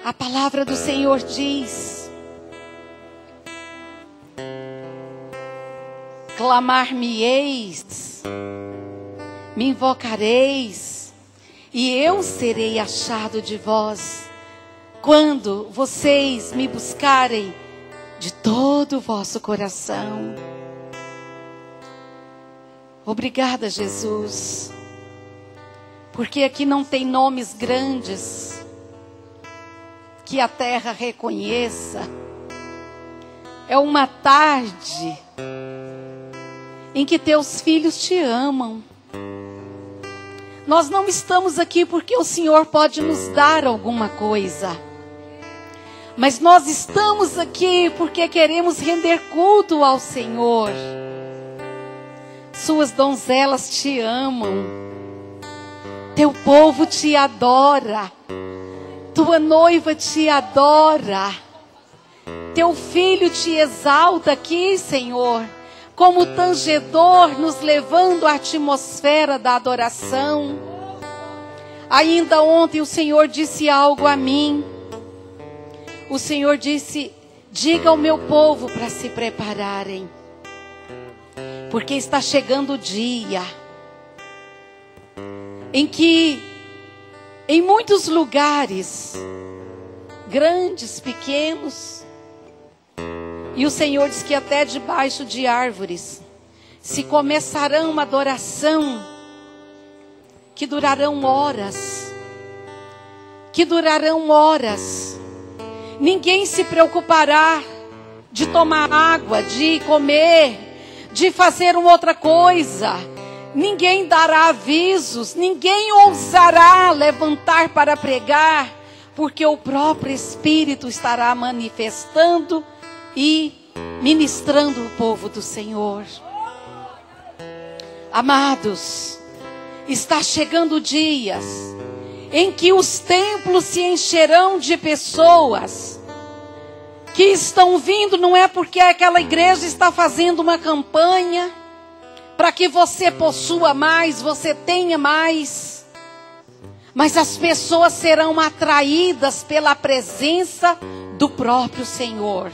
A palavra do Senhor diz: clamar-me-eis, me invocareis, e eu serei achado de vós, quando vocês me buscarem de todo o vosso coração. Obrigada, Jesus, porque aqui não tem nomes grandes que a terra reconheça. É uma tarde em que teus filhos te amam. Nós não estamos aqui porque o Senhor pode nos dar alguma coisa, mas nós estamos aqui porque queremos render culto ao Senhor. Suas donzelas te amam, teu povo te adora, tua noiva te adora, teu filho te exalta aqui, Senhor, como tangedor, nos levando à atmosfera da adoração. Ainda ontem o Senhor disse algo a mim. O Senhor disse: diga ao meu povo para se prepararem, porque está chegando o dia em que, em muitos lugares, grandes, pequenos, e o Senhor diz que até debaixo de árvores, se começarão uma adoração que durarão horas. Que durarão horas. Ninguém se preocupará de tomar água, de comer, de fazer uma outra coisa. Ninguém dará avisos, ninguém ousará levantar para pregar, porque o próprio Espírito estará manifestando e ministrando o povo do Senhor. Amados, está chegando dias em que os templos se encherão de pessoas que estão vindo, não é porque aquela igreja está fazendo uma campanha para que você possua mais, você tenha mais, mas as pessoas serão atraídas pela presença do próprio Senhor.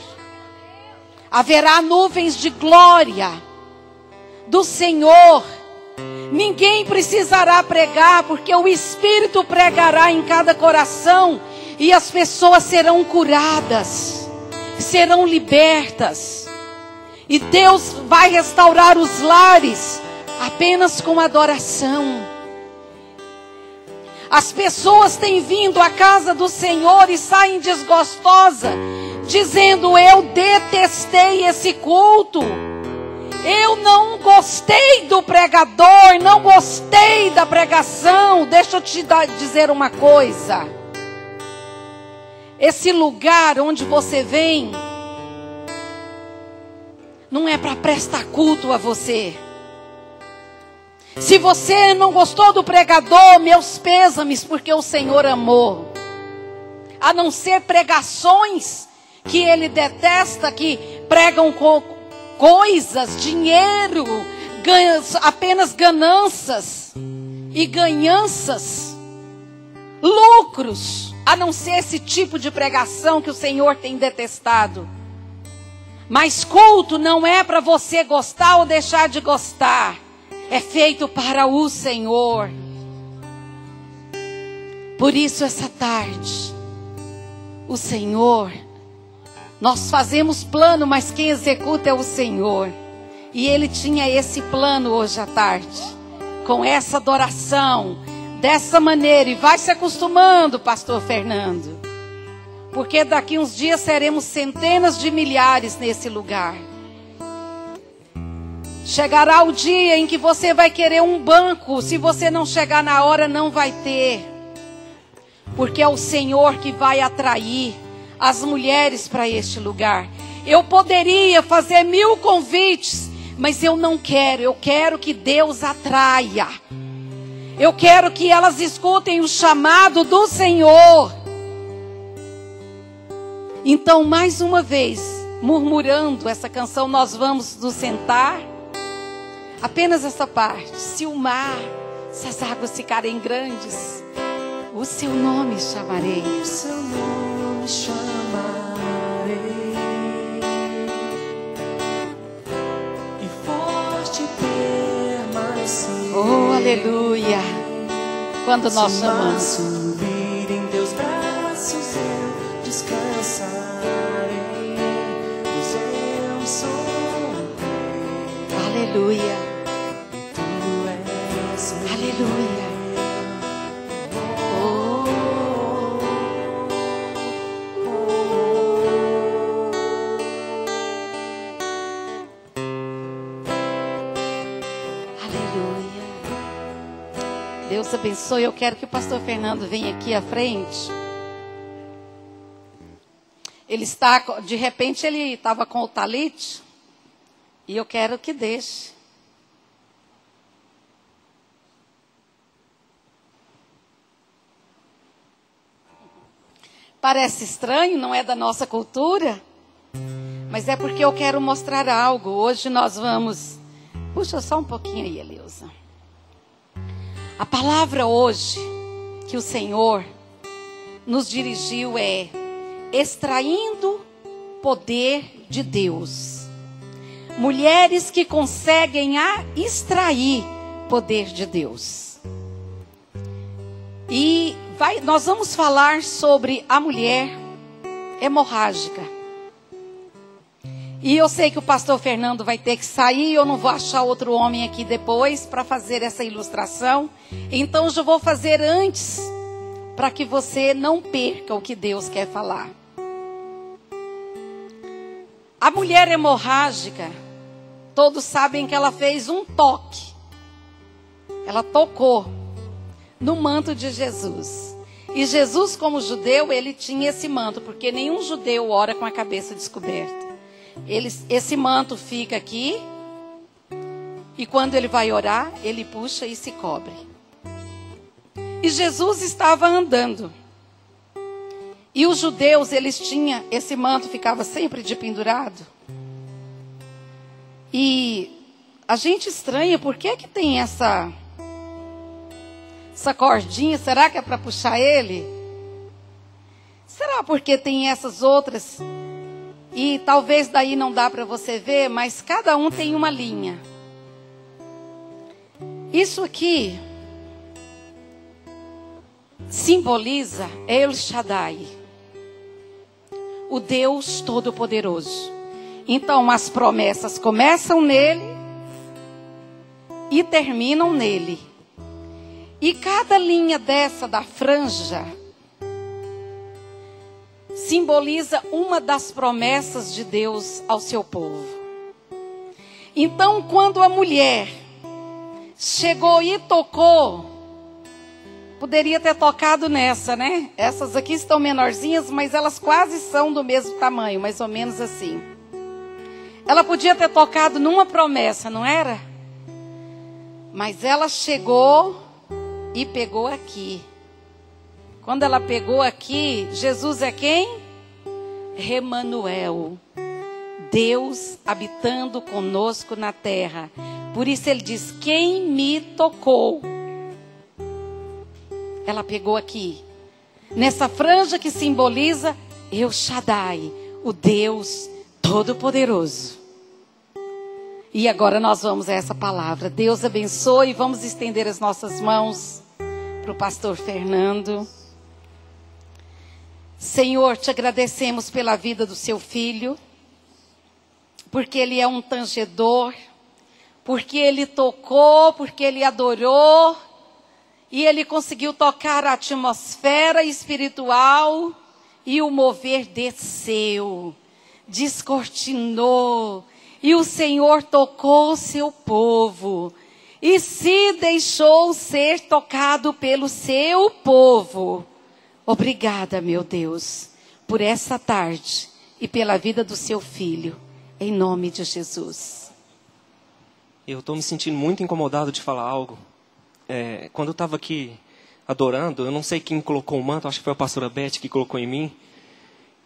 Haverá nuvens de glória do Senhor. Ninguém precisará pregar, porque o Espírito pregará em cada coração, e as pessoas serão curadas, serão libertas, e Deus vai restaurar os lares apenas com adoração. As pessoas têm vindo à casa do Senhor e saem desgostosas, dizendo: eu detestei esse culto, eu não gostei do pregador, não gostei da pregação. Deixa eu te dizer uma coisa: esse lugar onde você vem não é para prestar culto a você. Se você não gostou do pregador, meus pêsames, porque o Senhor amou. A não ser pregações que Ele detesta, que pregam com coisas, dinheiro, apenas ganâncias e ganhanças, lucros. A não ser esse tipo de pregação que o Senhor tem detestado. Mas culto não é para você gostar ou deixar de gostar. É feito para o Senhor. Por isso essa tarde, o Senhor, nós fazemos plano, mas quem executa é o Senhor. E Ele tinha esse plano hoje à tarde, com essa adoração, dessa maneira. E vai se acostumando, pastor Fernando, porque daqui uns dias seremos centenas de milhares nesse lugar. Chegará o dia em que você vai querer um banco. Se você não chegar na hora, não vai ter. Porque é o Senhor que vai atrair as mulheres para este lugar. Eu poderia fazer 1000 convites, mas eu não quero. Eu quero que Deus atraia. Eu quero que elas escutem o chamado do Senhor. Então, mais uma vez, murmurando essa canção, nós vamos nos sentar. Apenas essa parte. Se o mar, se as águas ficarem grandes, o seu nome chamarei. O seu nome chamarei e forte permanecerei. Oh, aleluia. Quando nós Se chamamos. subir em teus braços eu descansarei, pois eu sou teu. Aleluia. Tu és meu. Aleluia. Oh, aleluia. Deus abençoe. Eu quero que o pastor Fernando venha aqui à frente. Ele está, de repente ele estava com o talite. E eu quero que deixe. Parece estranho, não é da nossa cultura. Mas é porque eu quero mostrar algo. Hoje nós vamos... Puxa só um pouquinho aí, Eleusa. A palavra hoje que o Senhor nos dirigiu é extraindo poder de Deus. Mulheres que conseguem extrair poder de Deus. E nós vamos falar sobre a mulher hemorrágica. E eu sei que o pastor Fernando vai ter que sair. Eu não vou achar outro homem aqui depois para fazer essa ilustração. Então eu já vou fazer antes, para que você não perca o que Deus quer falar. A mulher hemorrágica, todos sabem que ela fez um toque. Ela tocou no manto de Jesus. E Jesus, como judeu, ele tinha esse manto, porque nenhum judeu ora com a cabeça descoberta. Esse manto fica aqui, e quando ele vai orar, ele puxa e se cobre. E Jesus estava andando. E os judeus, eles tinham, esse manto ficava sempre de pendurado. E a gente estranha, por que que tem essa cordinha? Será que é para puxar ele? Será porque tem essas outras? E talvez daí não dá para você ver, mas cada um tem uma linha. Isso aqui simboliza El Shaddai, o Deus Todo-Poderoso. Então as promessas começam nele e terminam nele. E cada linha dessa da franja simboliza uma das promessas de Deus ao seu povo. Então, quando a mulher chegou e tocou, poderia ter tocado nessa, né? Essas aqui estão menorzinhas, mas elas quase são do mesmo tamanho, mais ou menos assim. Ela podia ter tocado numa promessa, não era? Mas ela chegou e pegou aqui. Quando ela pegou aqui, Jesus é quem? Emanuel, Deus habitando conosco na terra. Por isso ele diz, quem me tocou? Ela pegou aqui, nessa franja que simboliza El Shaddai, o Deus Todo-Poderoso. E agora nós vamos a essa palavra. Deus abençoe. Vamos estender as nossas mãos para o pastor Fernando. Senhor, te agradecemos pela vida do seu filho, porque ele é um tangedor, porque ele tocou, porque ele adorou, e ele conseguiu tocar a atmosfera espiritual, e o mover desceu, descortinou, e o Senhor tocou o seu povo, e se deixou ser tocado pelo seu povo. Obrigada, meu Deus, por essa tarde e pela vida do seu filho, em nome de Jesus. Eu estou me sentindo muito incomodado de falar algo. Quando eu estava aqui adorando, eu não sei quem colocou o manto, acho que foi a pastora Beth que colocou em mim.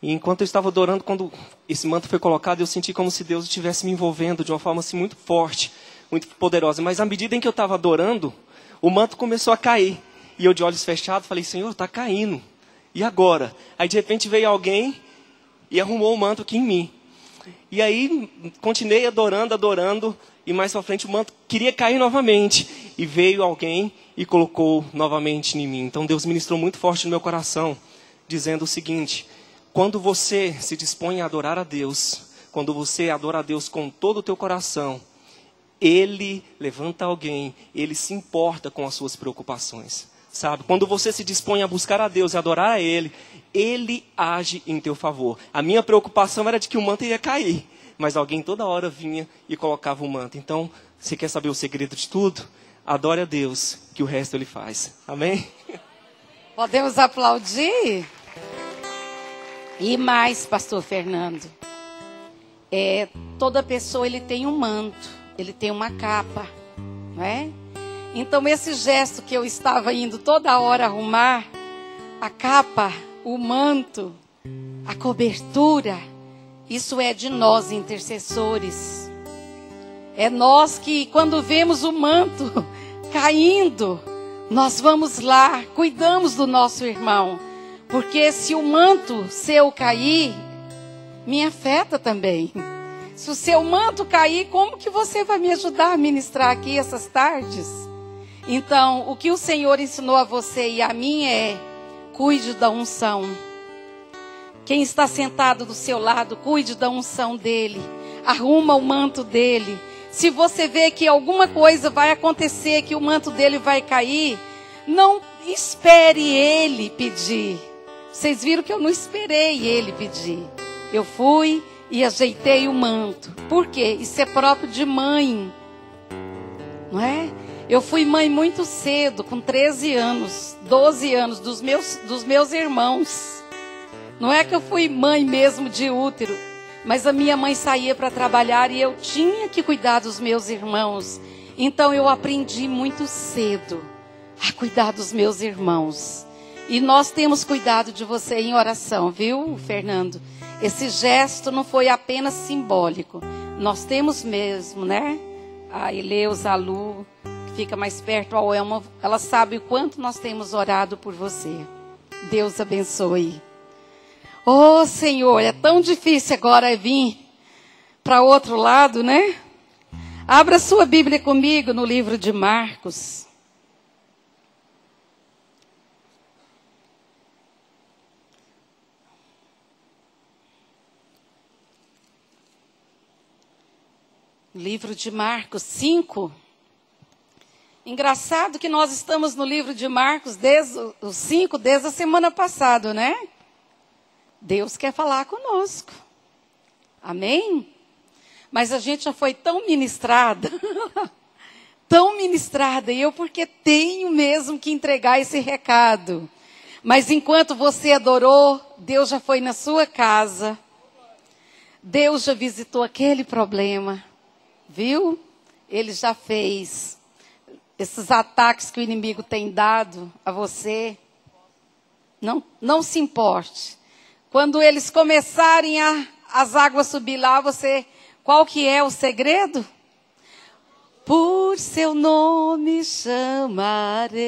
E enquanto eu estava adorando, quando esse manto foi colocado, eu senti como se Deus estivesse me envolvendo de uma forma assim, muito forte, muito poderosa. Mas à medida em que eu estava adorando, o manto começou a cair. E eu de olhos fechados falei, Senhor, está caindo. E agora? Aí de repente veio alguém e arrumou o manto aqui em mim. E aí continuei adorando, e mais pra frente o manto queria cair novamente. E veio alguém e colocou novamente em mim. Então Deus ministrou muito forte no meu coração, dizendo o seguinte: quando você se dispõe a adorar a Deus, quando você adora a Deus com todo o teu coração, Ele levanta alguém, Ele se importa com as suas preocupações. Sabe? Quando você se dispõe a buscar a Deus e adorar a Ele, Ele age em teu favor. A minha preocupação era de que o manto ia cair, mas alguém toda hora vinha e colocava o manto. Então, você quer saber o segredo de tudo? Adore a Deus, que o resto Ele faz. Amém? Podemos aplaudir? E mais, pastor Fernando. Toda pessoa ele tem um manto, ele tem uma capa, não é? Então esse gesto que eu estava indo toda hora arrumar, a capa, o manto, a cobertura, isso é de nós intercessores. É nós que quando vemos o manto caindo, nós vamos lá, cuidamos do nosso irmão. Porque se o manto seu cair, me afeta também. Se o seu manto cair, como que você vai me ajudar a ministrar aqui essas tardes? Então, o que o Senhor ensinou a você e a mim é: cuide da unção. Quem está sentado do seu lado, cuide da unção dele. Arruma o manto dele. Se você vê que alguma coisa vai acontecer, que o manto dele vai cair, não espere ele pedir. Vocês viram que eu não esperei ele pedir. Eu fui e ajeitei o manto. Por quê? Isso é próprio de mãe. Não é? Eu fui mãe muito cedo, com 13 anos, 12 anos, dos meus irmãos. Não é que eu fui mãe mesmo de útero, mas a minha mãe saía para trabalhar e eu tinha que cuidar dos meus irmãos. Então eu aprendi muito cedo a cuidar dos meus irmãos. E nós temos cuidado de você em oração, viu, Fernando? Esse gesto não foi apenas simbólico. Nós temos mesmo, né? A Eleusa, a Lu, que fica mais perto, a Elma, ela sabe o quanto nós temos orado por você. Deus abençoe. Oh, Senhor, é tão difícil agora vir para outro lado, né? Abra sua Bíblia comigo no livro de Marcos. Livro de Marcos 5. Engraçado que nós estamos no livro de Marcos desde o 5, desde a semana passada, né? Deus quer falar conosco. Amém? Mas a gente já foi tão ministrada, tão ministrada, e eu porque tenho mesmo que entregar esse recado. Mas enquanto você adorou, Deus já foi na sua casa. Deus já visitou aquele problema. Viu? Ele já fez. Esses ataques que o inimigo tem dado a você, não se importe. Quando eles começarem as águas subir lá, qual que é o segredo? Por seu nome chamarei.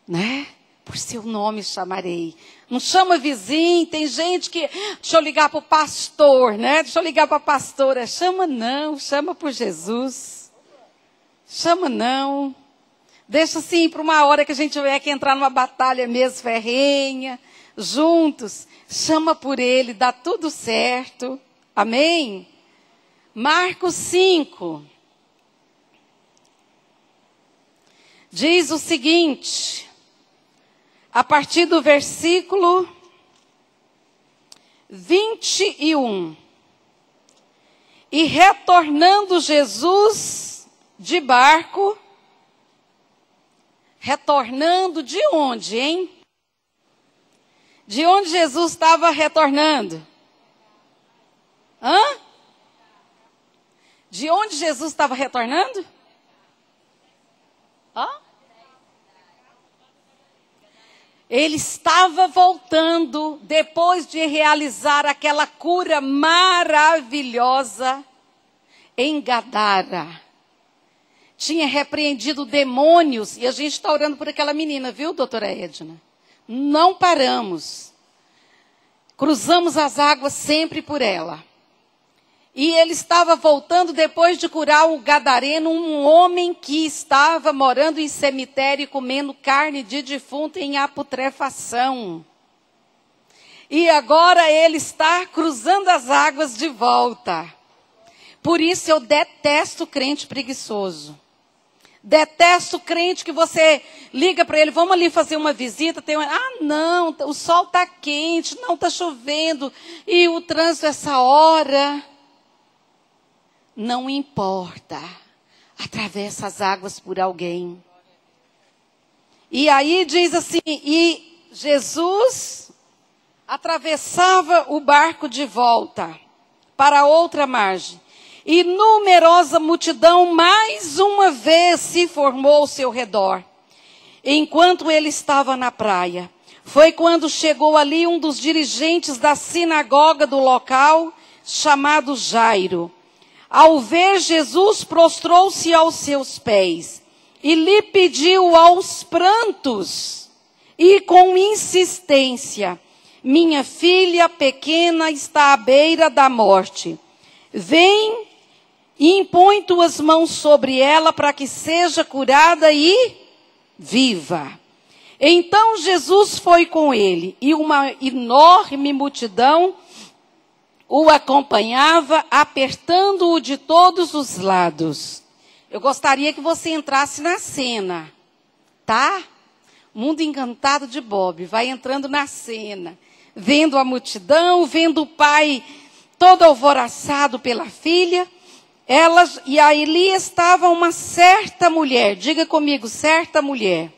Né? Por seu nome chamarei. Não chama vizinho, tem gente que... Deixa eu ligar para o pastor, né? Deixa eu ligar para a pastora. Chama não, chama por Jesus. Chama não. Deixa assim para uma hora que a gente tiver que entrar numa batalha mesmo ferrenha, juntos. Chama por ele, dá tudo certo. Amém? Marcos 5. Diz o seguinte... A partir do versículo 21. E retornando Jesus de barco, retornando de onde, hein? De onde Jesus estava retornando? Hã? De onde Jesus estava retornando? Hã? Ele estava voltando depois de realizar aquela cura maravilhosa em Gadara. tinha repreendido demônios, e a gente está orando por aquela menina, viu, doutora Edna? Não paramos. Cruzamos as águas sempre por ela. E ele estava voltando depois de curar o gadareno, um homem que estava morando em cemitério e comendo carne de defunto em putrefação. E agora ele está cruzando as águas de volta. Por isso eu detesto crente preguiçoso. Detesto crente que você liga para ele, vamos ali fazer uma visita. Não, o sol está quente, não está chovendo. E o trânsito essa hora. Não importa. Atravessa as águas por alguém. E aí diz assim, e Jesus atravessava o barco de volta para outra margem. E numerosa multidão mais uma vez se formou ao seu redor. Enquanto ele estava na praia, foi quando chegou ali um dos dirigentes da sinagoga do local, chamado Jairo. Ao ver Jesus, prostrou-se aos seus pés e lhe pediu aos prantos e com insistência: minha filha pequena está à beira da morte. Vem e impõe tuas mãos sobre ela para que seja curada e viva. Então Jesus foi com ele e uma enorme multidão o acompanhava, apertando-o de todos os lados. Eu gostaria que você entrasse na cena, tá? Mundo encantado de Bob, vai entrando na cena, vendo a multidão, vendo o pai todo alvoroçado pela filha. E ali estava uma certa mulher, diga comigo, certa mulher,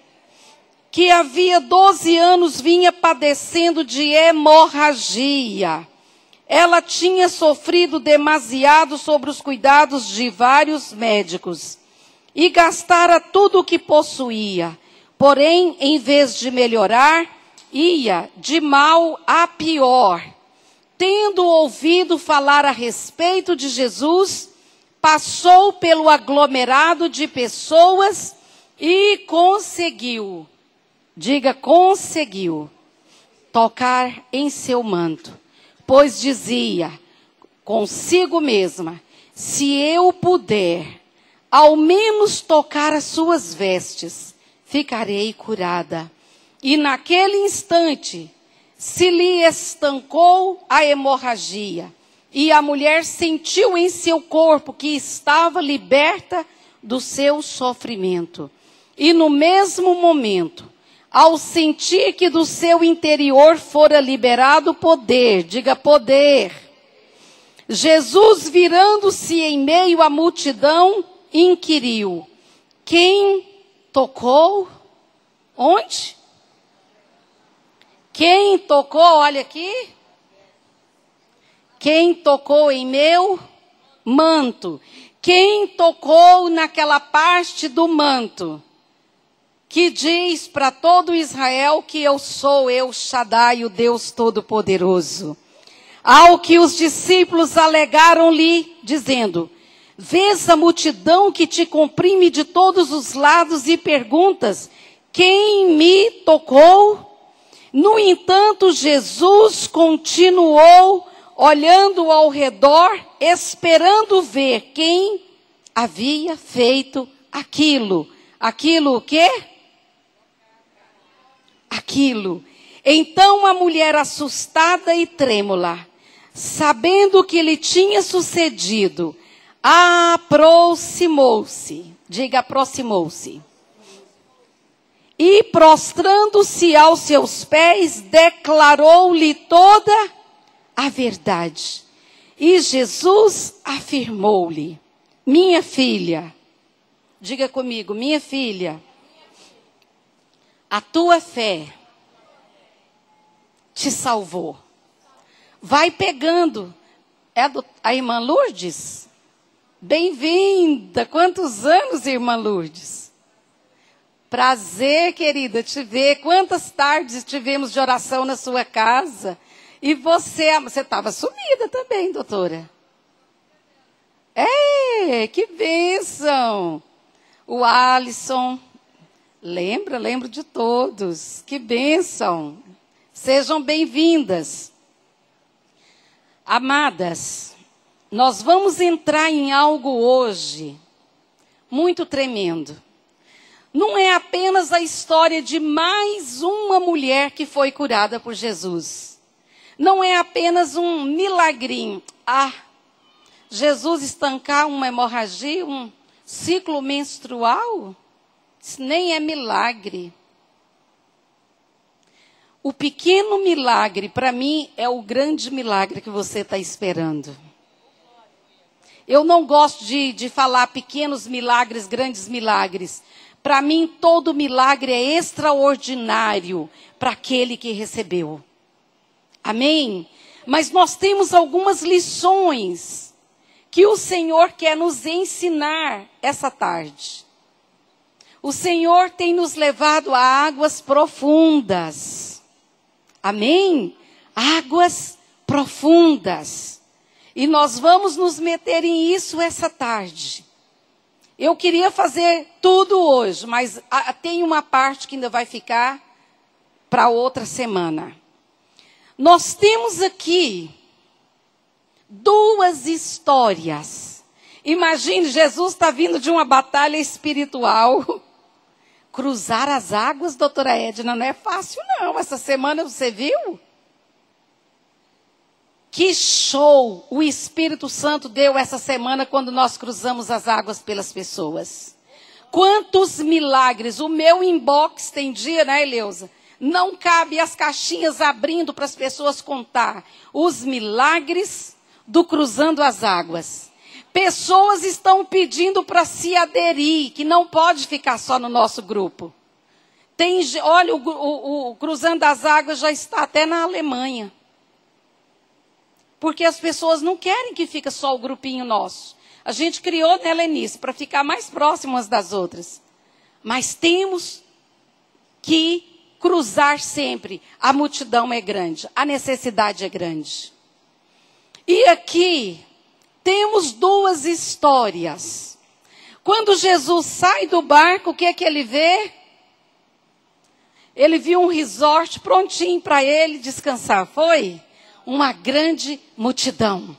que havia 12 anos vinha padecendo de hemorragia. Ela tinha sofrido demasiado sobre os cuidados de vários médicos e gastara tudo o que possuía. Porém, em vez de melhorar, ia de mal a pior. Tendo ouvido falar a respeito de Jesus, passou pelo aglomerado de pessoas e conseguiu, diga conseguiu, tocar em seu manto. Pois dizia consigo mesma, se eu puder, ao menos tocar as suas vestes, ficarei curada. E naquele instante, se lhe estancou a hemorragia. E a mulher sentiu em seu corpo que estava liberta do seu sofrimento. E no mesmo momento, ao sentir que do seu interior fora liberado poder, diga poder, Jesus, virando-se em meio à multidão, inquiriu: quem tocou? Onde? Quem tocou? Olha aqui. Quem tocou em meu manto? Quem tocou naquela parte do manto que diz para todo Israel que eu sou El Shaddai, o Deus Todo-Poderoso? Ao que os discípulos alegaram-lhe, dizendo: vês a multidão que te comprime de todos os lados e perguntas: quem me tocou? No entanto, Jesus continuou olhando ao redor, esperando ver quem havia feito aquilo. Aquilo o quê? Aquilo. Então a mulher, assustada e trêmula, sabendo o que lhe tinha sucedido, aproximou-se. Diga, aproximou-se. E prostrando-se aos seus pés, declarou-lhe toda a verdade. E Jesus afirmou-lhe: minha filha, diga comigo, minha filha, a tua fé te salvou. Vai pegando. É a irmã Lourdes? Bem-vinda. Quantos anos, irmã Lourdes? Prazer, querida, te ver. Quantas tardes tivemos de oração na sua casa. E você estava sumida também, doutora. É, que bênção. o Alisson. Lembro de todos. Que bênção. Sejam bem-vindas. Amadas, nós vamos entrar em algo hoje muito tremendo. Não é apenas a história de mais uma mulher que foi curada por Jesus. Não é apenas um milagrinho. Jesus estancar uma hemorragia, um ciclo menstrual? Isso nem é milagre. O pequeno milagre, para mim, é o grande milagre que você está esperando. Eu não gosto de falar pequenos milagres, grandes milagres. Para mim, todo milagre é extraordinário para aquele que recebeu. Amém? Mas nós temos algumas lições que o Senhor quer nos ensinar essa tarde. O Senhor tem nos levado a águas profundas. Amém? Águas profundas. E nós vamos nos meter em isso essa tarde. Eu queria fazer tudo hoje, mas tem uma parte que ainda vai ficar para outra semana. Nós temos aqui 2 histórias. Imagine, Jesus está vindo de uma batalha espiritual. Cruzar as águas, doutora Edna, não é fácil não. Essa semana você viu? Que show o Espírito Santo deu essa semana quando nós cruzamos as águas pelas pessoas. Quantos milagres. O meu inbox tem dia, né, Eleusa? Não cabe as caixinhas abrindo para as pessoas contar os milagres do Cruzando as Águas. Pessoas estão pedindo para se aderir, que não pode ficar só no nosso grupo. Olha, o Cruzando as Águas já está até na Alemanha. Porque as pessoas não querem que fique só o grupinho nosso. A gente criou, né, Lenice, para ficar mais próximas das outras. Mas temos que cruzar sempre. A multidão é grande, a necessidade é grande. E aqui temos 2 histórias. Quando Jesus sai do barco, o que é que ele vê? Ele viu um resort prontinho para ele descansar, foi? Uma grande multidão.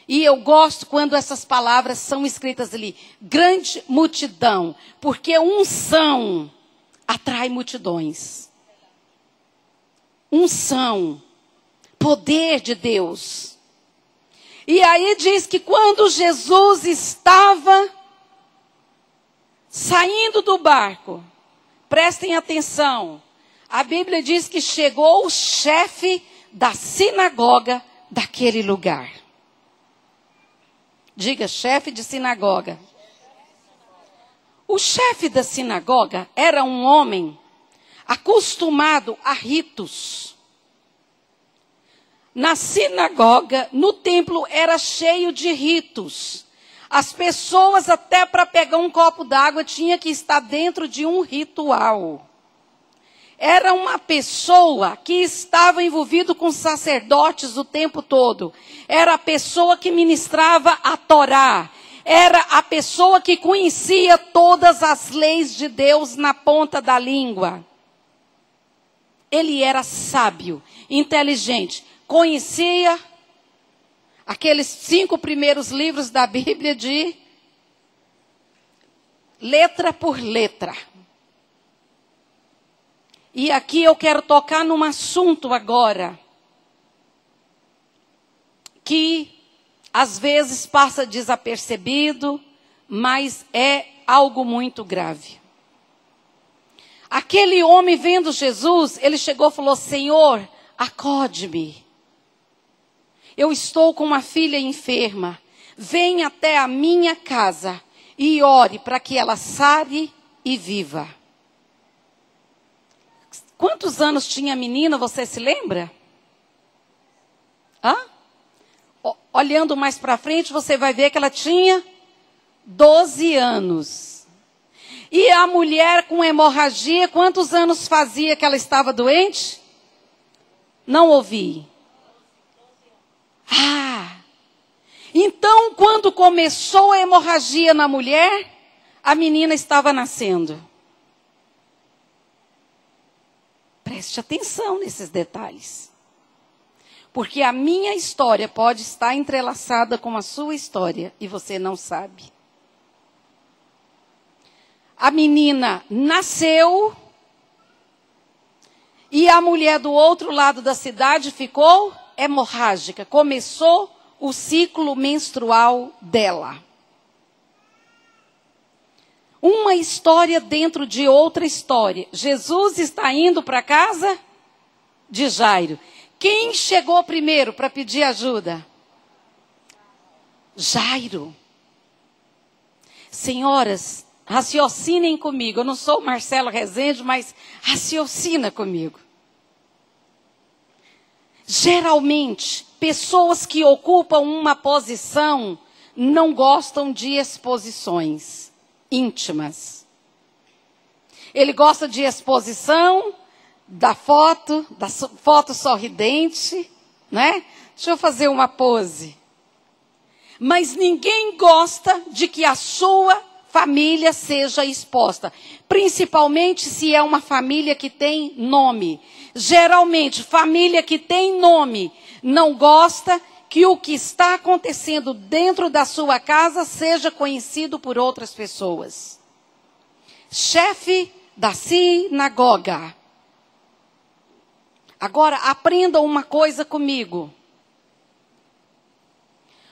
E eu gosto quando essas palavras são escritas ali. Grande multidão. Porque unção atrai multidões. Unção. Poder de Deus. E aí diz que quando Jesus estava saindo do barco, prestem atenção. A Bíblia diz que chegou o chefe da sinagoga daquele lugar. Diga, chefe de sinagoga. O chefe da sinagoga era um homem acostumado a ritos. Na sinagoga, no templo, era cheio de ritos. As pessoas, até para pegar um copo d'água, tinham que estar dentro de um ritual. Era uma pessoa que estava envolvido com sacerdotes o tempo todo. Era a pessoa que ministrava a Torá. Era a pessoa que conhecia todas as leis de Deus na ponta da língua. Ele era sábio, inteligente. Conhecia aqueles 5 primeiros livros da Bíblia de letra por letra. E aqui eu quero tocar num assunto agora, que às vezes passa desapercebido, mas é algo muito grave. Aquele homem vendo Jesus, ele chegou e falou: Senhor, acode-me. Eu estou com uma filha enferma. Venha até a minha casa e ore para que ela sare e viva. Quantos anos tinha a menina, você se lembra? Olhando mais para frente, você vai ver que ela tinha 12 anos. E a mulher com hemorragia, quantos anos fazia que ela estava doente? Não ouvi. Então, quando começou a hemorragia na mulher, a menina estava nascendo. Preste atenção nesses detalhes. Porque a minha história pode estar entrelaçada com a sua história e você não sabe. A menina nasceu e a mulher do outro lado da cidade ficou hemorrágica. Começou o ciclo menstrual dela. Uma história dentro de outra história. Jesus está indo para a casa de Jairo. Quem chegou primeiro para pedir ajuda? Jairo. Senhoras, raciocinem comigo. Eu não sou Marcelo Rezende, mas raciocina comigo. Geralmente, pessoas que ocupam uma posição não gostam de exposições íntimas. Ele gosta de exposição da foto sorridente, né? Deixa eu fazer uma pose. Mas ninguém gosta de que a sua família seja exposta, principalmente se é uma família que tem nome. Geralmente, família que tem nome não gosta que o que está acontecendo dentro da sua casa seja conhecido por outras pessoas. Chefe da sinagoga. Agora, aprendam uma coisa comigo.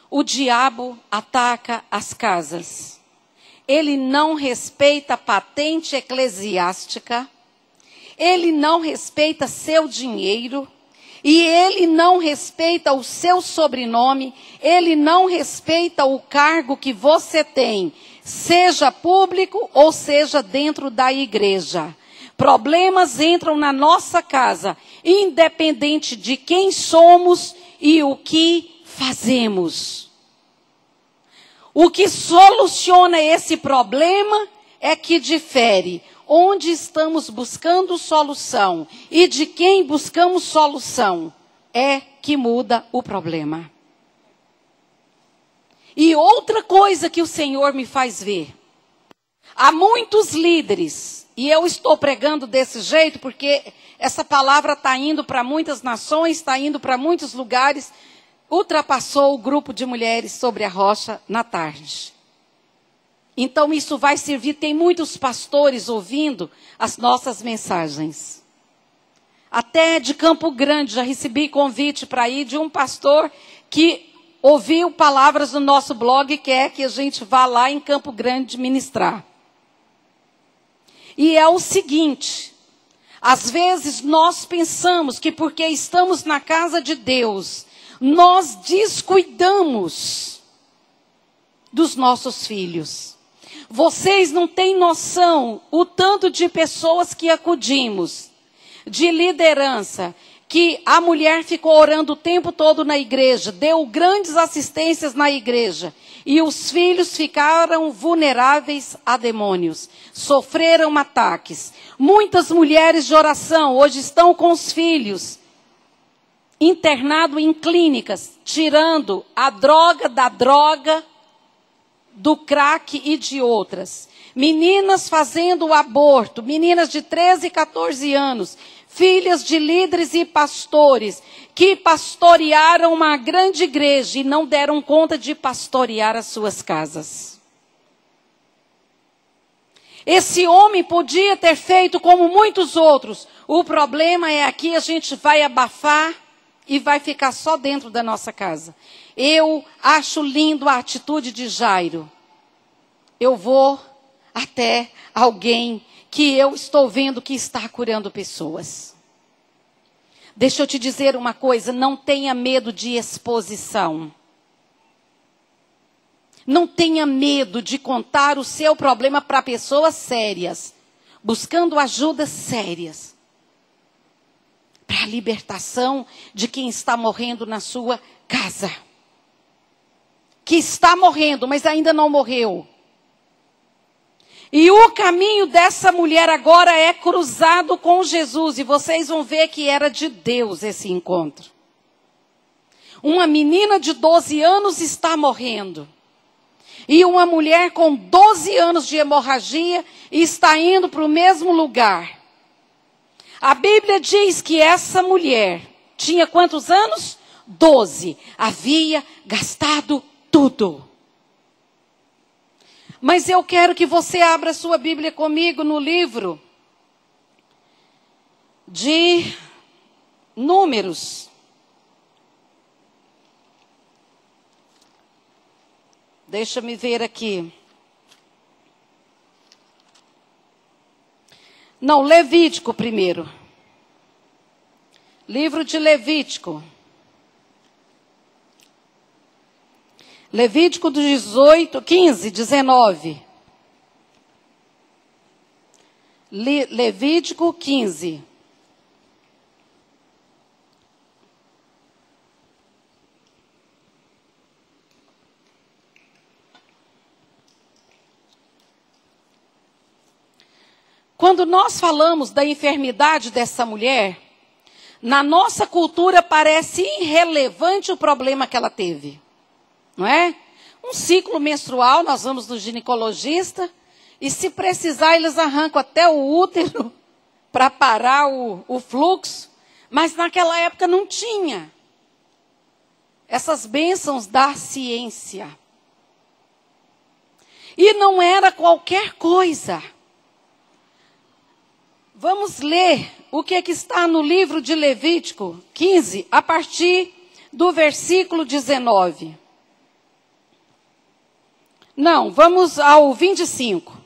O diabo ataca as casas. Ele não respeita a patente eclesiástica. Ele não respeita seu dinheiro. E ele não respeita o seu sobrenome. Ele não respeita o cargo que você tem. Seja público ou seja dentro da igreja. Problemas entram na nossa casa, independente de quem somos e o que fazemos. O que soluciona esse problema é que difere onde estamos buscando solução e de quem buscamos solução é que muda o problema. E outra coisa que o Senhor me faz ver. Há muitos líderes, e eu estou pregando desse jeito porque essa palavra está indo para muitas nações, está indo para muitos lugares, ultrapassou o grupo de mulheres sobre a rocha na tarde. Então isso vai servir, tem muitos pastores ouvindo as nossas mensagens. Até de Campo Grande já recebi convite para ir de um pastor que ouviu palavras no nosso blog e quer que a gente vá lá em Campo Grande ministrar. E é o seguinte, às vezes nós pensamos que porque estamos na casa de Deus, nós descuidamos dos nossos filhos. Vocês não têm noção o tanto de pessoas que acudimos, de liderança, que a mulher ficou orando o tempo todo na igreja, deu grandes assistências na igreja, e os filhos ficaram vulneráveis a demônios, sofreram ataques. Muitas mulheres de oração hoje estão com os filhos internados em clínicas, tirando a droga da droga, do crack e de outras. Meninas fazendo aborto, meninas de 13 e 14 anos, filhas de líderes e pastores, que pastorearam uma grande igreja e não deram conta de pastorear as suas casas. Esse homem podia ter feito como muitos outros. O problema é aqui a gente vai abafar e vai ficar só dentro da nossa casa. Eu acho lindo a atitude de Jairo. Eu vou até alguém que eu estou vendo que está curando pessoas. Deixa eu te dizer uma coisa, não tenha medo de exposição. Não tenha medo de contar o seu problema para pessoas sérias, buscando ajudas sérias. Para a libertação de quem está morrendo na sua casa. Que está morrendo, mas ainda não morreu. E o caminho dessa mulher agora é cruzado com Jesus. E vocês vão ver que era de Deus esse encontro. Uma menina de 12 anos está morrendo. E uma mulher com 12 anos de hemorragia está indo para o mesmo lugar. A Bíblia diz que essa mulher tinha quantos anos? 12. Havia gastado tudo. Mas eu quero que você abra sua Bíblia comigo no livro de Números. Deixa-me ver aqui. Não, Levítico primeiro. Livro de Levítico. Levítico 18, 15, 19. Levítico 15. Quando nós falamos da enfermidade dessa mulher, na nossa cultura parece irrelevante o problema que ela teve. Não é? Um ciclo menstrual, nós vamos no ginecologista, e se precisar eles arrancam até o útero para parar o fluxo, mas naquela época não tinha essas bênçãos da ciência. E não era qualquer coisa. Vamos ler o que está no livro de Levítico 15, a partir do versículo 19. Não, vamos ao 25.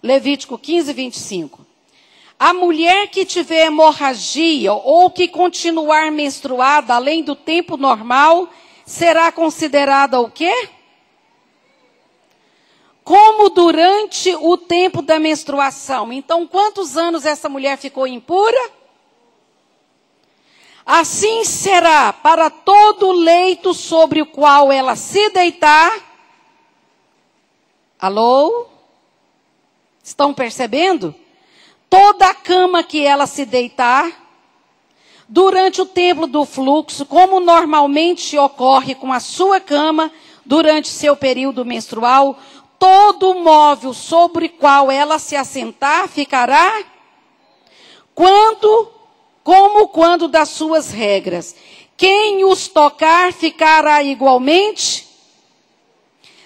Levítico 15, 25. A mulher que tiver hemorragia ou que continuar menstruada além do tempo normal, será considerada o quê? Como durante o tempo da menstruação. Então, quantos anos essa mulher ficou impura? Assim será para todo leito sobre o qual ela se deitar. Alô? Estão percebendo? Toda a cama que ela se deitar, durante o tempo do fluxo, como normalmente ocorre com a sua cama, durante seu período menstrual, todo móvel sobre o qual ela se assentar ficará como quando das suas regras. Quem os tocar ficará igualmente.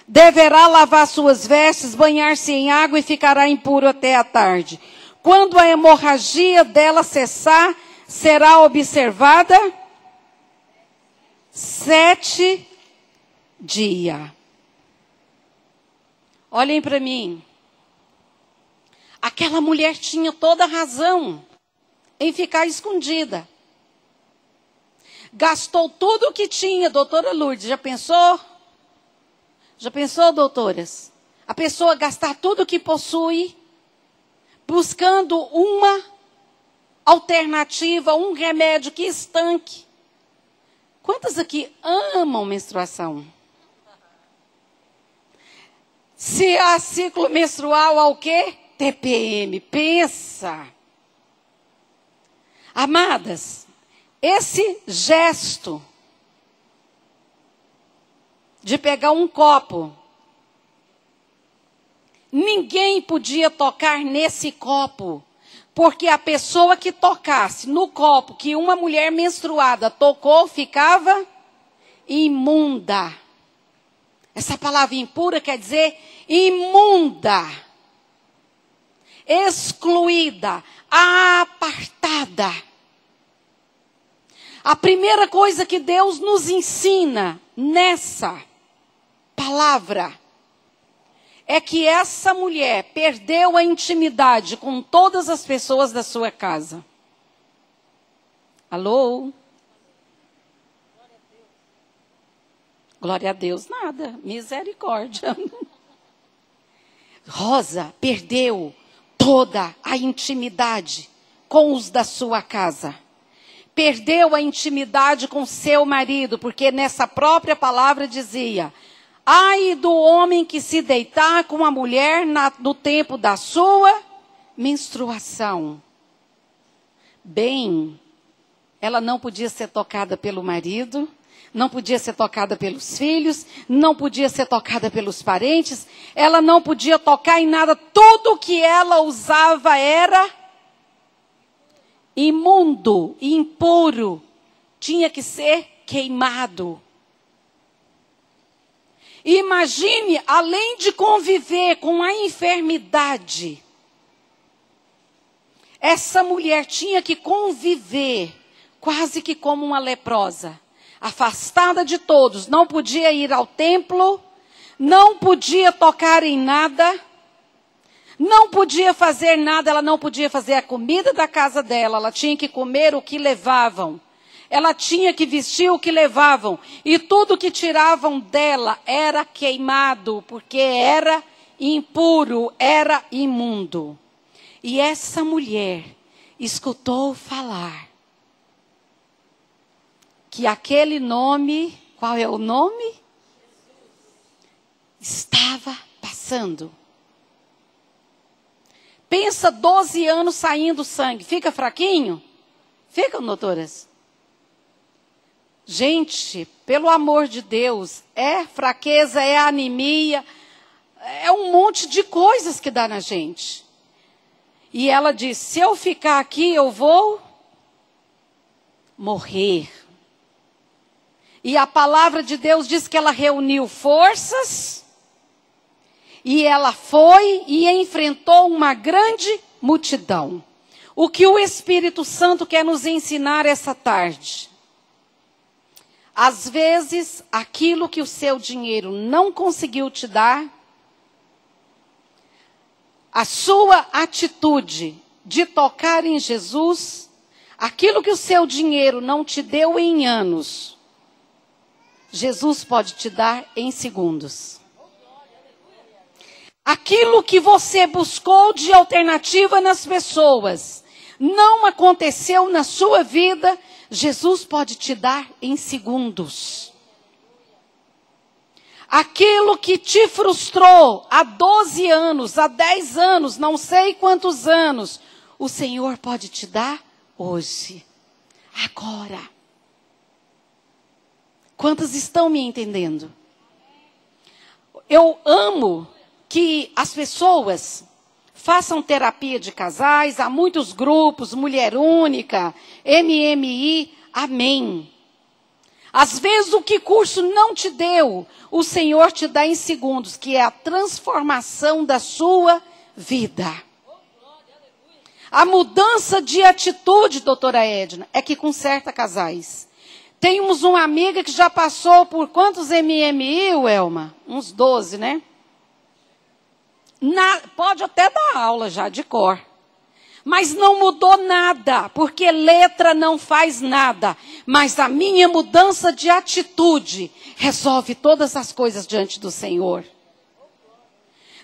Deverá lavar suas vestes, banhar-se em água e ficará impuro até a tarde. Quando a hemorragia dela cessar, será observada 7 dias. Olhem para mim. Aquela mulher tinha toda a razão em ficar escondida. Gastou tudo o que tinha, doutora Lourdes, já pensou? Já pensou, doutoras? A pessoa gastar tudo o que possui, buscando uma alternativa, um remédio que estanque. Quantas aqui amam menstruação? Se há ciclo menstrual, há o quê? TPM, pensa. Amadas, esse gesto de pegar um copo, ninguém podia tocar nesse copo, porque a pessoa que tocasse no copo que uma mulher menstruada tocou, ficava imunda. Essa palavra impura quer dizer imunda, excluída, apartada. A primeira coisa que Deus nos ensina nessa palavra é que essa mulher perdeu a intimidade com todas as pessoas da sua casa. Alô? Glória a Deus, nada. Misericórdia. Rosa perdeu toda a intimidade com os da sua casa. Perdeu a intimidade com seu marido, porque nessa própria palavra dizia: ai do homem que se deitar com a mulher no tempo da sua menstruação. Bem, ela não podia ser tocada pelo marido, não podia ser tocada pelos filhos, não podia ser tocada pelos parentes, ela não podia tocar em nada, tudo que ela usava era imundo, impuro, tinha que ser queimado. Imagine, além de conviver com a enfermidade, essa mulher tinha que conviver quase que como uma leprosa, afastada de todos, não podia ir ao templo, não podia tocar em nada, não podia fazer nada, ela não podia fazer a comida da casa dela, ela tinha que comer o que levavam, ela tinha que vestir o que levavam, e tudo que tiravam dela era queimado, porque era impuro, era imundo. E essa mulher escutou falar que aquele nome, qual é o nome? Estava passando. Pensa 12 anos saindo sangue. Fica fraquinho? Ficam, doutoras? Gente, pelo amor de Deus, é fraqueza, é anemia, é um monte de coisas que dá na gente. E ela disse, se eu ficar aqui, eu vou morrer. E a palavra de Deus diz que ela reuniu forças, e ela foi e enfrentou uma grande multidão. O que o Espírito Santo quer nos ensinar essa tarde? Às vezes, aquilo que o seu dinheiro não conseguiu te dar, a sua atitude de tocar em Jesus, aquilo que o seu dinheiro não te deu em anos, Jesus pode te dar em segundos. Aquilo que você buscou de alternativa nas pessoas, não aconteceu na sua vida, Jesus pode te dar em segundos. Aquilo que te frustrou há 12 anos, há 10 anos, não sei quantos anos, o Senhor pode te dar hoje, agora. Quantos estão me entendendo? Eu amo que as pessoas façam terapia de casais, há muitos grupos, Mulher Única, MMI, amém. Às vezes o que curso não te deu, o Senhor te dá em segundos, que é a transformação da sua vida. A mudança de atitude, doutora Edna, é que conserta casais. Temos uma amiga que já passou por quantos MMI, Welma? Uns 12, né? Pode até dar aula já de cor. Mas não mudou nada, porque letra não faz nada. Mas a minha mudança de atitude resolve todas as coisas diante do Senhor.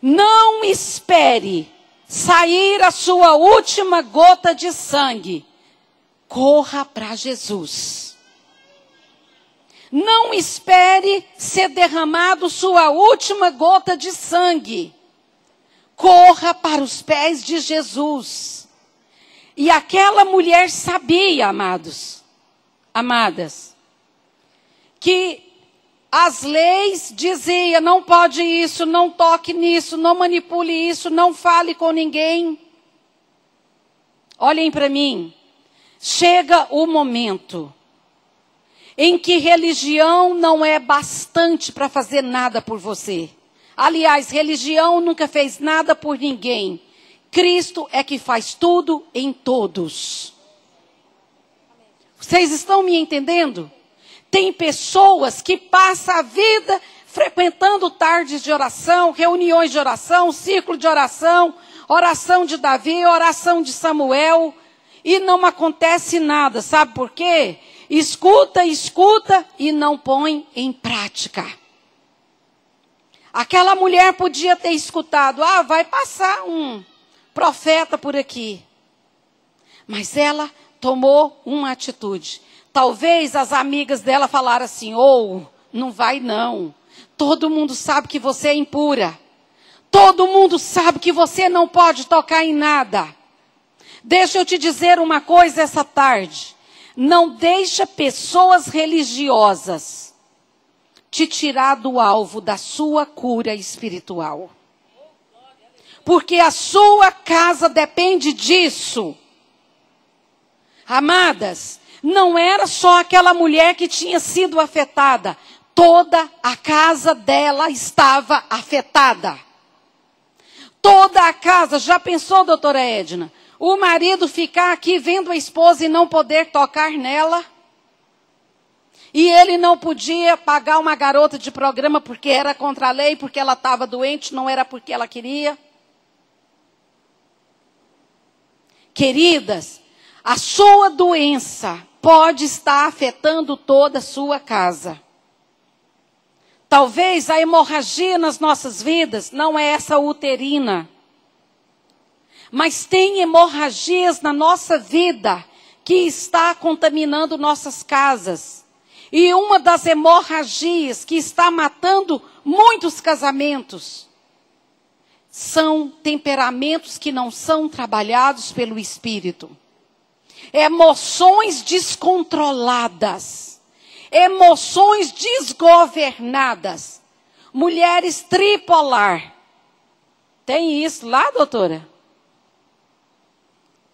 Não espere sair a sua última gota de sangue. Corra para Jesus. Não espere ser derramado sua última gota de sangue. Corra para os pés de Jesus. E aquela mulher sabia, amadas, que as leis diziam, não pode isso, não toque nisso, não manipule isso, não fale com ninguém. Olhem para mim, chega o momento em que religião não é bastante para fazer nada por você. Aliás, religião nunca fez nada por ninguém. Cristo é que faz tudo em todos. Vocês estão me entendendo? Tem pessoas que passam a vida frequentando tardes de oração, reuniões de oração, ciclo de oração, oração de Davi, oração de Samuel, e não acontece nada. Sabe por quê? Escuta e não põe em prática. Aquela mulher podia ter escutado, vai passar um profeta por aqui. Mas ela tomou uma atitude. Talvez as amigas dela falaram assim, não vai não. Todo mundo sabe que você é impura. Todo mundo sabe que você não pode tocar em nada. Deixa eu te dizer uma coisa essa tarde. Não deixa pessoas religiosas te tirar do alvo da sua cura espiritual. Porque a sua casa depende disso. Amadas, não era só aquela mulher que tinha sido afetada. Toda a casa dela estava afetada. Toda a casa. Já pensou, doutora Edna? O marido ficar aqui vendo a esposa e não poder tocar nela? E ele não podia pagar uma garota de programa porque era contra a lei, porque ela estava doente, não era porque ela queria? Queridas, a sua doença pode estar afetando toda a sua casa. Talvez a hemorragia nas nossas vidas não é essa uterina. Mas tem hemorragias na nossa vida que está contaminando nossas casas. E uma das hemorragias que está matando muitos casamentos são temperamentos que não são trabalhados pelo Espírito. Emoções descontroladas. Emoções desgovernadas. Mulheres tripolar. Tem isso lá, doutora?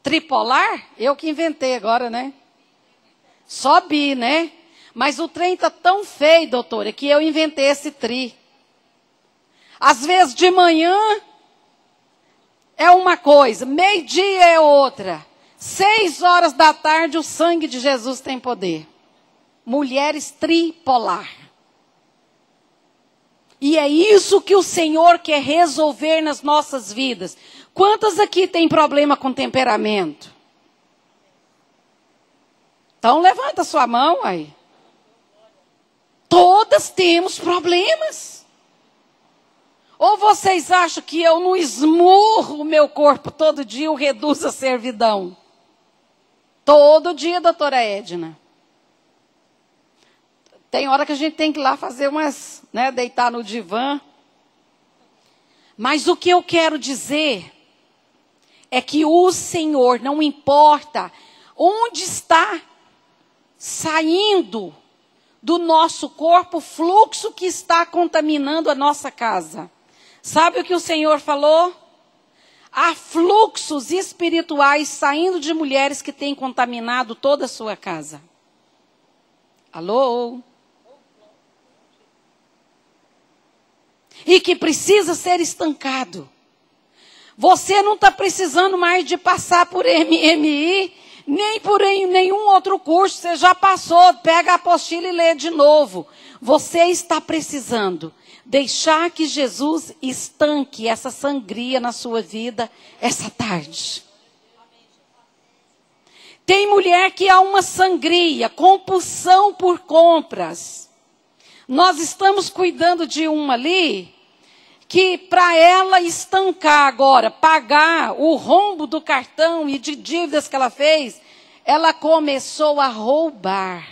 Tripolar? Eu que inventei agora, né? Só bi, né? Mas o trem tá tão feio, doutora, que eu inventei esse tri. Às vezes de manhã é uma coisa, meio-dia é outra. 6 horas da tarde o sangue de Jesus tem poder. Mulheres tripolar. E é isso que o Senhor quer resolver nas nossas vidas. Quantas aqui tem problema com temperamento? Então levanta sua mão aí. Todas temos problemas. Ou vocês acham que eu não esmurro o meu corpo todo dia, eu reduzo a servidão? Todo dia, doutora Edna. Tem hora que a gente tem que ir lá fazer umas, né, deitar no divã. Mas o que eu quero dizer é que o Senhor, não importa onde está saindo do nosso corpo o fluxo que está contaminando a nossa casa. Sabe o que o Senhor falou? Há fluxos espirituais saindo de mulheres que têm contaminado toda a sua casa. Alô? E que precisa ser estancado. Você não está precisando mais de passar por MMI, nem por nenhum outro curso. Você já passou, pega a apostila e lê de novo. Você está precisando deixar que Jesus estanque essa sangria na sua vida essa tarde. Tem mulher que há uma sangria, compulsão por compras. Nós estamos cuidando de uma ali, que para ela estancar agora, pagar o rombo do cartão e de dívidas que ela fez, ela começou a roubar.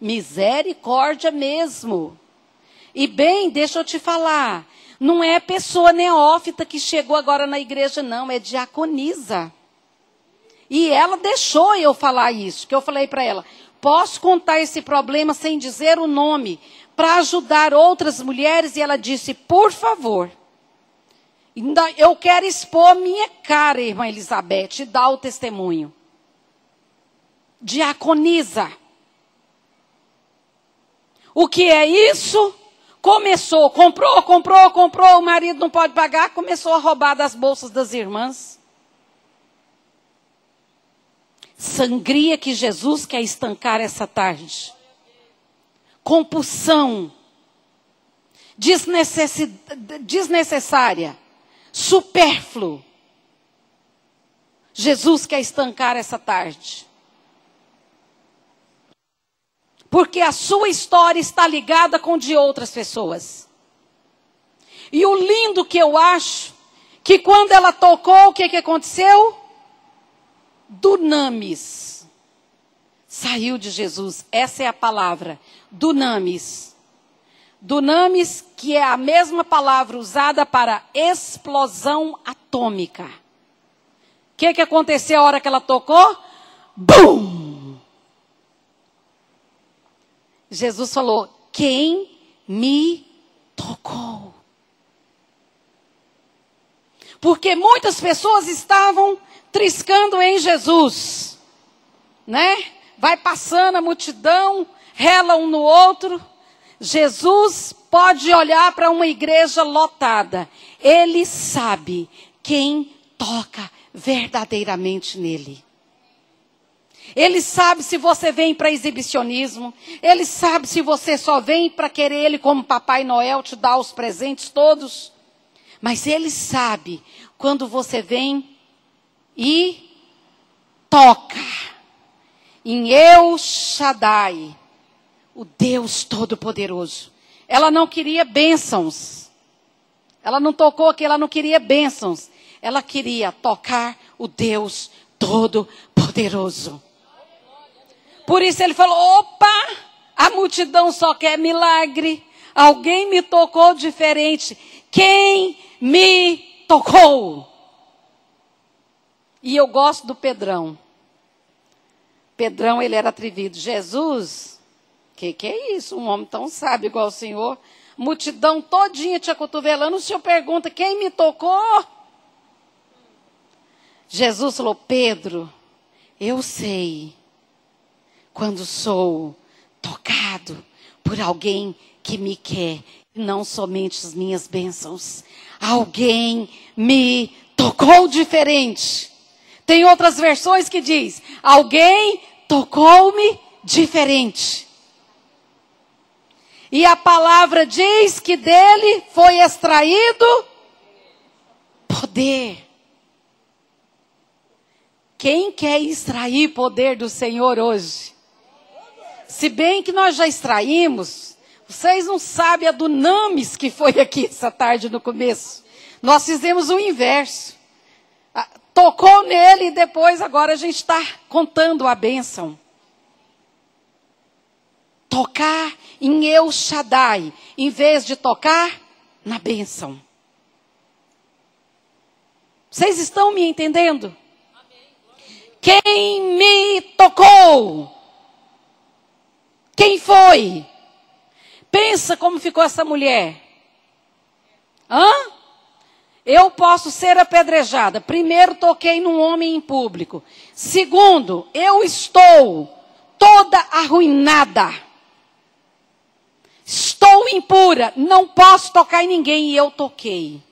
Misericórdia mesmo. E bem, deixa eu te falar, não é pessoa neófita que chegou agora na igreja, não, é diaconisa. E ela deixou eu falar isso, que eu falei para ela, posso contar esse problema sem dizer o nome, para ajudar outras mulheres? E ela disse, por favor, eu quero expor minha cara, irmã Elizabeth, e dar o testemunho. Diaconisa. O que é isso? Começou, comprou, o marido não pode pagar, começou a roubar das bolsas das irmãs. Sangria que Jesus quer estancar essa tarde. Compulsão. Desnecessária. Supérfluo. Jesus quer estancar essa tarde. Porque a sua história está ligada com de outras pessoas. E o lindo que eu acho, que quando ela tocou, o que aconteceu? Dunamis. Saiu de Jesus. Essa é a palavra. Dunamis. Dunamis, que é a mesma palavra usada para explosão atômica. O que aconteceu a hora que ela tocou? Bum! Jesus falou: quem me tocou? Porque muitas pessoas estavam triscando em Jesus, né? Vai passando a multidão, rela um no outro. Jesus pode olhar para uma igreja lotada. Ele sabe quem toca verdadeiramente nele. Ele sabe se você vem para exibicionismo. Ele sabe se você só vem para querer ele como Papai Noel te dar os presentes todos. Mas ele sabe quando você vem e toca em El Shaddai, o Deus Todo-Poderoso. Ela não queria bênçãos. Ela não tocou aqui, ela não queria bênçãos. Ela queria tocar o Deus Todo-Poderoso. Por isso ele falou: opa, a multidão só quer milagre. Alguém me tocou diferente. Quem me tocou? E eu gosto do Pedrão. Pedrão, ele era atrevido. Jesus, que é isso? Um homem tão sábio igual o senhor. Multidão todinha te acotovelando. O senhor pergunta: quem me tocou? Jesus falou: Pedro, eu sei quando sou tocado por alguém que me quer, e não somente as minhas bênçãos. Alguém me tocou diferente. Tem outras versões que diz: alguém tocou-me diferente. E a palavra diz que dele foi extraído poder. Quem quer extrair poder do Senhor hoje? Se bem que nós já extraímos, vocês não sabem a dunamis que foi aqui essa tarde no começo. Nós fizemos o inverso. Tocou nele e depois agora a gente está contando a bênção. Tocar em El Shaddai, em vez de tocar na bênção. Vocês estão me entendendo? Quem me tocou? Quem foi? Pensa como ficou essa mulher. Eu posso ser apedrejada. Primeiro, toquei num homem em público. Segundo, eu estou toda arruinada. Estou impura. Não posso tocar em ninguém e eu toquei.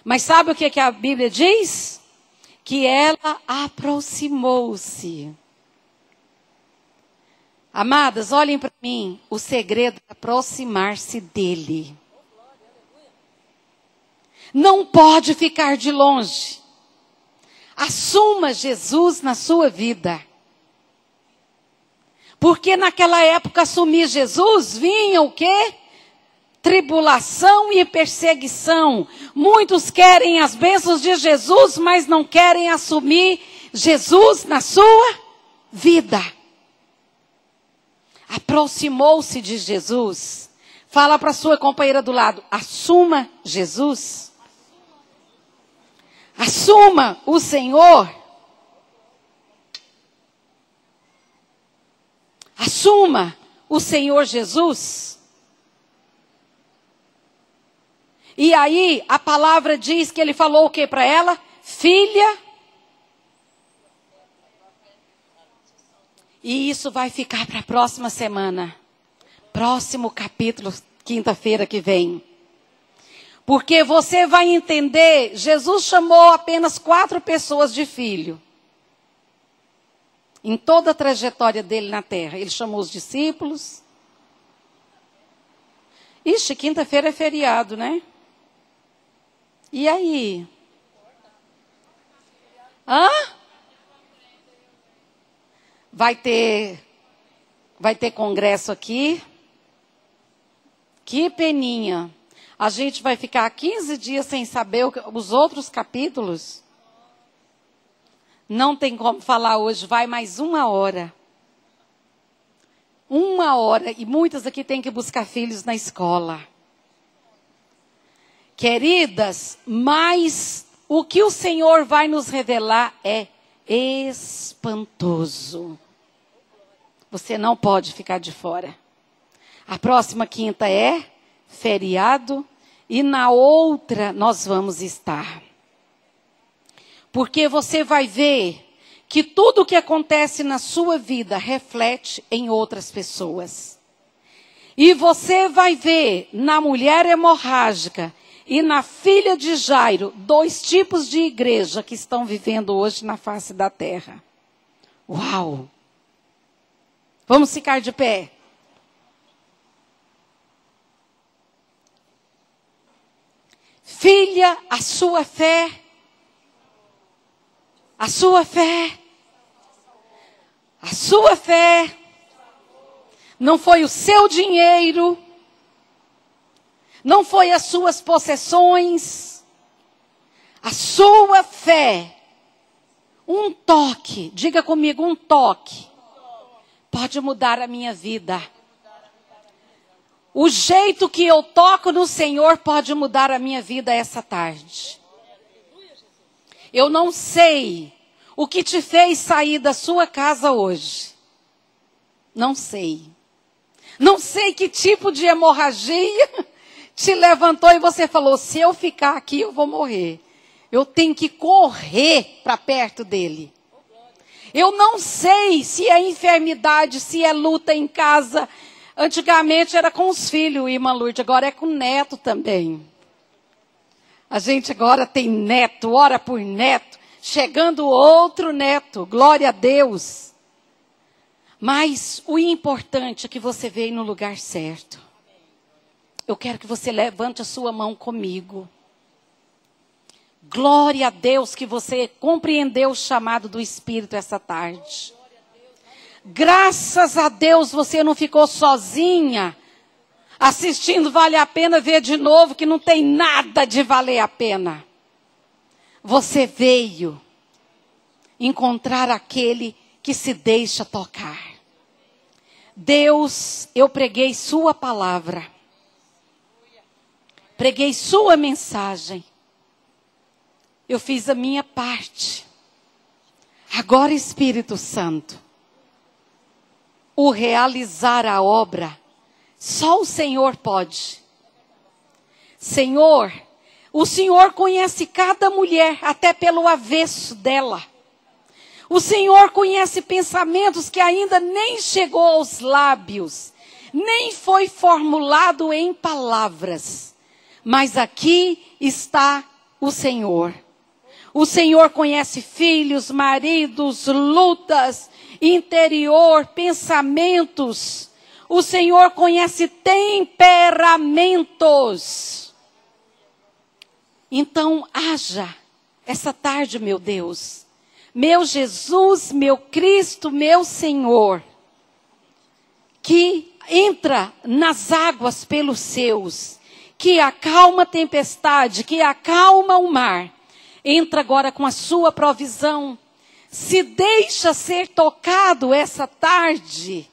Mas sabe o que a Bíblia diz? Que ela aproximou-se. Amadas, olhem para mim. O segredo é aproximar-se dele. Não pode ficar de longe. Assuma Jesus na sua vida. Porque naquela época assumir Jesus vinha o quê? Tribulação e perseguição. Muitos querem as bênçãos de Jesus, mas não querem assumir Jesus na sua vida. Aproximou-se de Jesus. Fala para sua companheira do lado: assuma Jesus. Assuma o Senhor. Assuma o Senhor Jesus. E aí a palavra diz que ele falou o que para ela? Filha. E isso vai ficar para a próxima semana. Próximo capítulo, quinta-feira que vem. Porque você vai entender, Jesus chamou apenas 4 pessoas de filho. Em toda a trajetória dele na terra. Ele chamou os discípulos. Ixi, quinta-feira é feriado, né? E aí? Vai ter congresso aqui. Que peninha. A gente vai ficar 15 dias sem saber os outros capítulos. Não tem como falar hoje, vai mais 1 hora. 1 hora. E muitas aqui têm que buscar filhos na escola. Queridas, mas o que o Senhor vai nos revelar é espantoso. Você não pode ficar de fora. A próxima quinta é feriado e na outra nós vamos estar. Porque você vai ver que tudo o que acontece na sua vida reflete em outras pessoas. E você vai ver na mulher hemorrágica e na filha de Jairo, 2 tipos de igreja que estão vivendo hoje na face da terra. Uau! Vamos ficar de pé. Filha, a sua fé não foi o seu dinheiro, não foi as suas possessões, a sua fé, um toque, diga comigo, um toque, pode mudar a minha vida. O jeito que eu toco no Senhor pode mudar a minha vida essa tarde. Eu não sei o que te fez sair da sua casa hoje. Não sei. Não sei que tipo de hemorragia te levantou e você falou, se eu ficar aqui eu vou morrer. Eu tenho que correr para perto dele. Eu não sei se é enfermidade, se é luta em casa. Antigamente era com os filhos, irmã Lourdes, agora é com neto também. A gente agora tem neto, ora por neto, chegando outro neto, glória a Deus. Mas o importante é que você veio no lugar certo. Eu quero que você levante a sua mão comigo. Glória a Deus que você compreendeu o chamado do Espírito essa tarde. Graças a Deus você não ficou sozinha, assistindo Vale a Pena ver de novo, que não tem nada de valer a pena. Você veio encontrar aquele que se deixa tocar. Deus, eu preguei sua palavra. Preguei sua mensagem. Eu fiz a minha parte. Agora, Espírito Santo, o realizar a obra, só o Senhor pode. Senhor, o Senhor conhece cada mulher, até pelo avesso dela. O Senhor conhece pensamentos que ainda nem chegou aos lábios, nem foi formulado em palavras. Mas aqui está o Senhor. O Senhor conhece filhos, maridos, lutas, interior, pensamentos. O Senhor conhece temperamentos. Então, haja essa tarde, meu Deus. Meu Jesus, meu Cristo, meu Senhor. Que entra nas águas pelos seus. Que acalma a tempestade, que acalma o mar. Entra agora com a sua provisão. Se deixa ser tocado essa tarde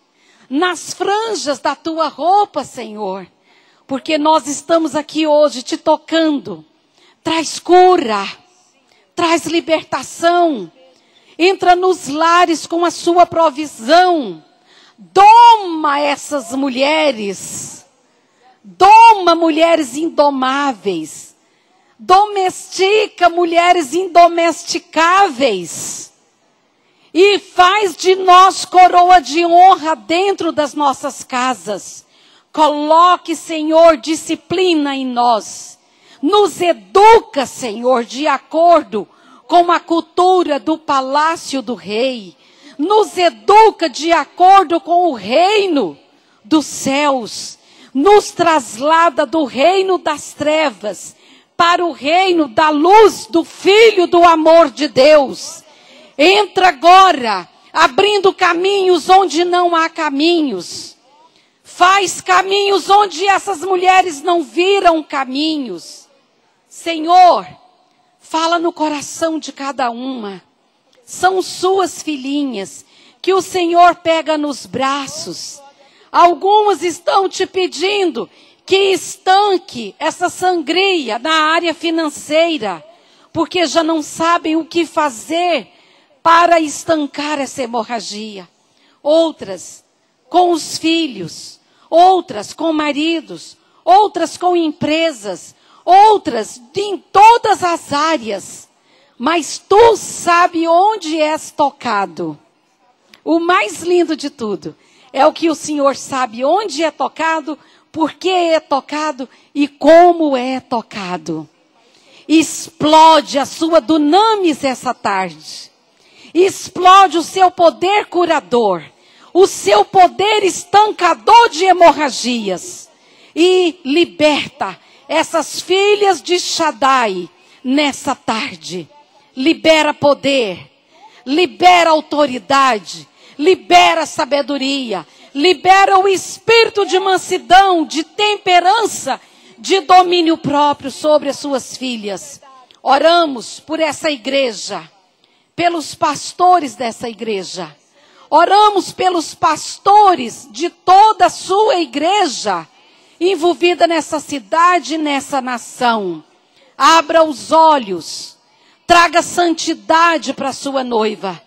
nas franjas da tua roupa, Senhor. Porque nós estamos aqui hoje te tocando. Traz cura, traz libertação. Entra nos lares com a sua provisão. Doma essas mulheres. Doma mulheres indomáveis. Domestica mulheres indomesticáveis. E faz de nós coroa de honra dentro das nossas casas. Coloque, Senhor, disciplina em nós. Nos educa, Senhor, de acordo com a cultura do palácio do rei. Nos educa de acordo com o reino dos céus. Nos traslada do reino das trevas para o reino da luz do Filho do amor de Deus. Entra agora, abrindo caminhos onde não há caminhos. Faz caminhos onde essas mulheres não viram caminhos. Senhor, fala no coração de cada uma. São suas filhinhas que o Senhor pega nos braços. Algumas estão te pedindo que estanque essa sangria na área financeira, porque já não sabem o que fazer para estancar essa hemorragia. Outras com os filhos, outras com maridos, outras com empresas, outras em todas as áreas. Mas tu sabe onde és tocado. O mais lindo de tudo é o que o Senhor sabe onde é tocado, por que é tocado e como é tocado. Explode a sua dunamis essa tarde. Explode o seu poder curador, o seu poder estancador de hemorragias. E liberta essas filhas de Shaddai nessa tarde. Libera poder, libera autoridade, libera sabedoria, libera o espírito de mansidão, de temperança, de domínio próprio sobre as suas filhas. Oramos por essa igreja, pelos pastores dessa igreja. Oramos pelos pastores de toda a sua igreja, envolvida nessa cidade e nessa nação. Abra os olhos, traga santidade para a sua noiva,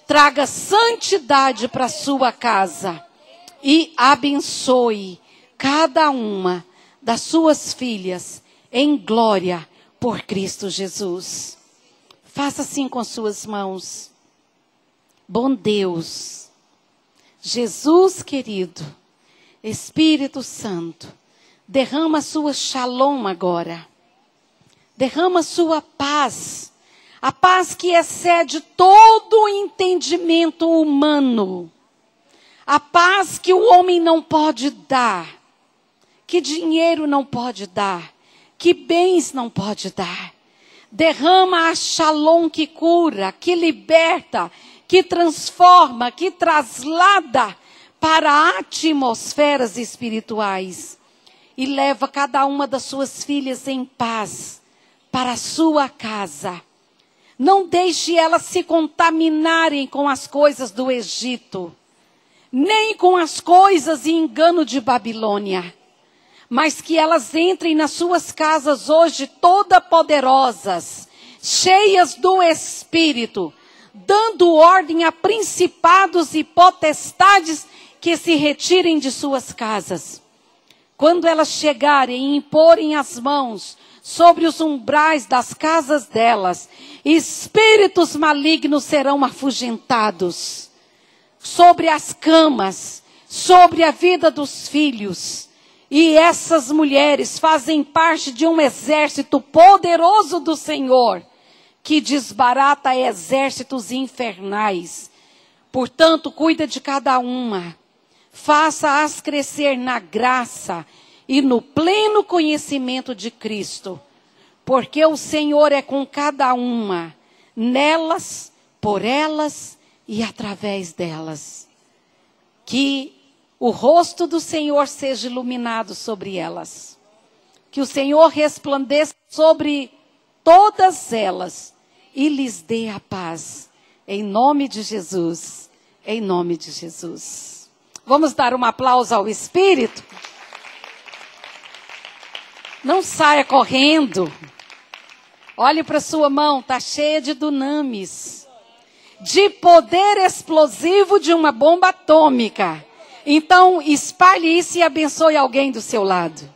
traga santidade para a sua casa e abençoe cada uma das suas filhas em glória por Cristo Jesus. Faça assim com suas mãos. Bom Deus, Jesus querido, Espírito Santo, derrama sua shalom agora. Derrama sua paz. A paz que excede todo o entendimento humano. A paz que o homem não pode dar. Que dinheiro não pode dar. Que bens não pode dar. Derrama a shalom que cura, que liberta, que transforma, que traslada para atmosferas espirituais. E leva cada uma das suas filhas em paz para a sua casa. Não deixe elas se contaminarem com as coisas do Egito, nem com as coisas e engano de Babilônia, mas que elas entrem nas suas casas hoje toda poderosas, cheias do Espírito, dando ordem a principados e potestades que se retirem de suas casas. Quando elas chegarem e imporem as mãos sobre os umbrais das casas delas, espíritos malignos serão afugentados. Sobre as camas, sobre a vida dos filhos. E essas mulheres fazem parte de um exército poderoso do Senhor, que desbarata exércitos infernais. Portanto, cuida de cada uma. Faça-as crescer na graça e no pleno conhecimento de Cristo, porque o Senhor é com cada uma, nelas, por elas e através delas. Que o rosto do Senhor seja iluminado sobre elas, que o Senhor resplandeça sobre todas elas e lhes dê a paz, em nome de Jesus, em nome de Jesus. Vamos dar um aplauso ao Espírito? Não saia correndo. Olhe para sua mão, está cheia de dunamis. De poder explosivo de uma bomba atômica. Então, espalhe isso e abençoe alguém do seu lado.